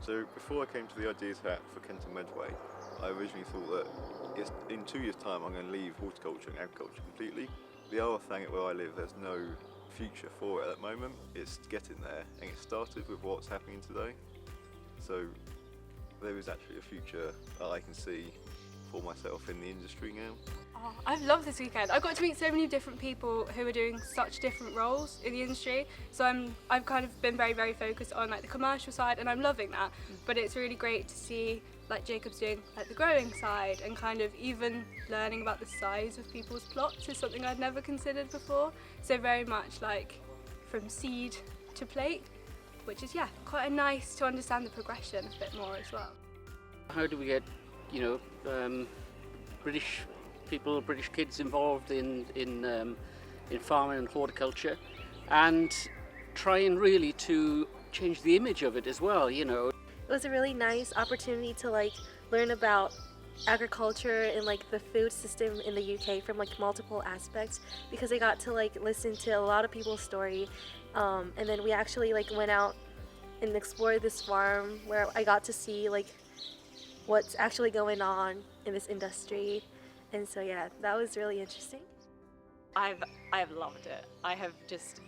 So before I came to the Ideas Hat for Kent and Medway, I originally thought that in 2 years' time I'm going to leave horticulture and agriculture completely. The other thing where I live, there's no future for it at the moment. It's getting there, and it started with what's happening today. So there is actually a future that I can see for myself in the industry now. Oh, I've loved this weekend. I've got to meet so many different people who are doing such different roles in the industry. So I've kind of been very, very focused on like the commercial side, and I'm loving that. But it's really great to see like Jacob's doing like the growing side, and kind of even learning about the size of people's plots is something I'd never considered before. So very much like from seed to plate, which is quite nice to understand the progression a bit more as well. How do we get, British people, British kids involved in farming and horticulture, and trying really to change the image of it as well, It was a really nice opportunity to learn about agriculture and the food system in the UK from multiple aspects, because I got to listen to a lot of people's story, and then we actually went out and explored this farm where I got to see what's actually going on in this industry, and so that was really interesting. I have loved it. I have just,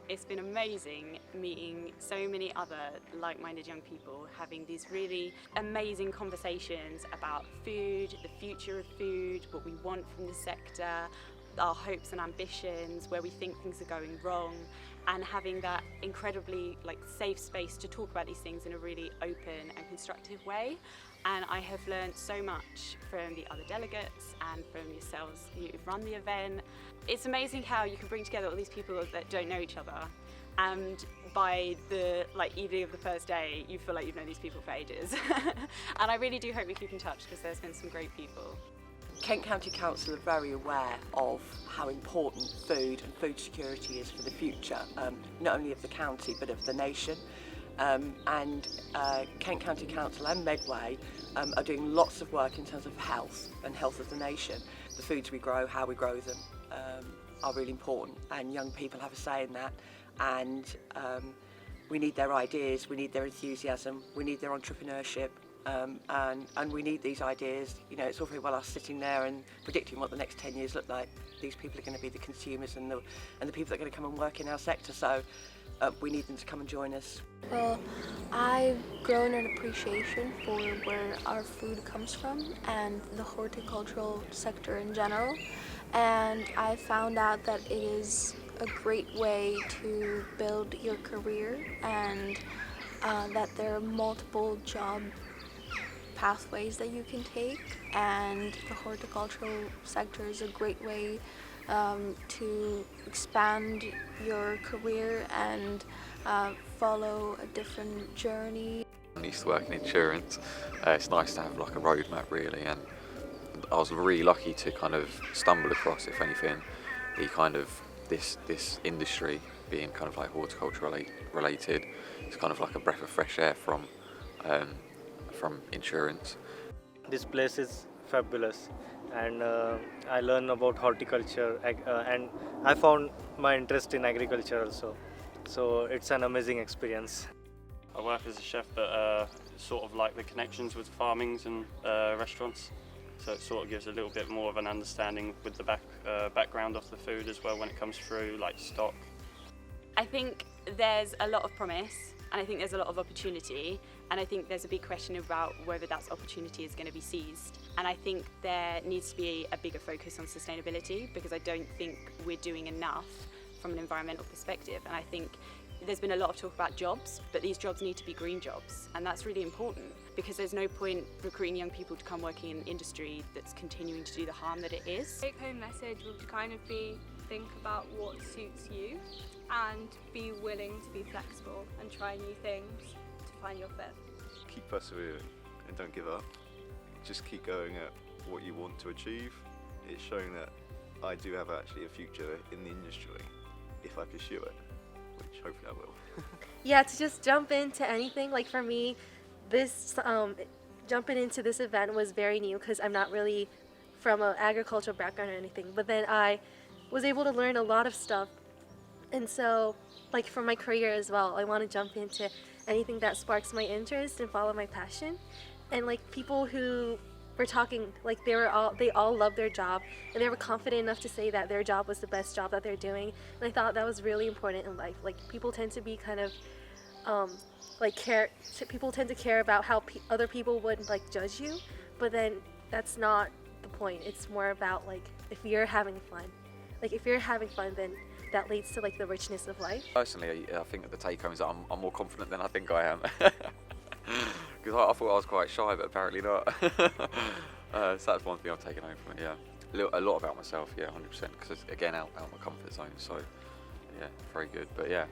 it's been amazing meeting so many other like-minded young people, having these really amazing conversations about food, the future of food, what we want from the sector, our hopes and ambitions, where we think things are going wrong, and having that incredibly safe space to talk about these things in a really open and constructive way. And I have learned so much from the other delegates and from yourselves who've run the event. It's amazing how you can bring together all these people that don't know each other, and by the evening of the first day you feel like you've known these people for ages. And I really do hope we keep in touch, because there's been some great people. Kent County Council are very aware of how important food and food security is for the future, not only of the county but of the nation. And Kent County Council and Medway are doing lots of work in terms of health and health of the nation. The foods we grow, how we grow them, are really important, and young people have a say in that. And we need their ideas, we need their enthusiasm, we need their entrepreneurship, and we need these ideas. It's all very well us sitting there and predicting what the next 10 years look like. These people are going to be the consumers and the people that are going to come and work in our sector. So we need them to come and join us. Well, I've grown an appreciation for where our food comes from and the horticultural sector in general, and I found out that it is a great way to build your career, and that there are multiple job pathways that you can take, and the horticultural sector is a great way to expand your career and follow a different journey. I used to work in insurance. It's nice to have a roadmap really, and I was really lucky to kind of stumble across, if anything, this industry being kind of horticulture related. It's kind of like a breath of fresh air from insurance. This place is fabulous, and I learned about horticulture, and I found my interest in agriculture also. So it's an amazing experience. I work as a chef, but sort of the connections with farmings and restaurants. So it sort of gives a little bit more of an understanding with the background of the food as well when it comes through, stock. I think there's a lot of promise, and I think there's a lot of opportunity, and I think there's a big question about whether that opportunity is going to be seized. And I think there needs to be a bigger focus on sustainability, because I don't think we're doing enough from an environmental perspective. And I think there's been a lot of talk about jobs, but these jobs need to be green jobs, and that's really important, because there's no point recruiting young people to come working in an industry that's continuing to do the harm that it is. Take home message would kind of be, think about what suits you and be willing to be flexible and try new things to find your fit. Keep persevering and don't give up. Just keep going at what you want to achieve. It's showing that I do have actually a future in the industry if I pursue it, which hopefully I will. To just jump into anything, for me, this jumping into this event was very new, because I'm not really from an agricultural background or anything, but then I was able to learn a lot of stuff, and so for my career as well, I want to jump into anything that sparks my interest and follow my passion. And like people who were talking, like they all loved their job and they were confident enough to say that their job was the best job that they're doing. And I thought that was really important in life. Like people tend to be kind of people tend to care about how other people would like judge you, but then that's not the point. It's more about like if you're having fun. Like if you're having fun, then that leads to like the richness of life. Personally, I think that the take home is that I'm more confident than I think I am. Because I thought I was quite shy, but apparently not. So that's one thing I've taken home from it, yeah. A lot about myself, yeah, 100%, because it's, again, out of my comfort zone, so yeah, very good, but yeah.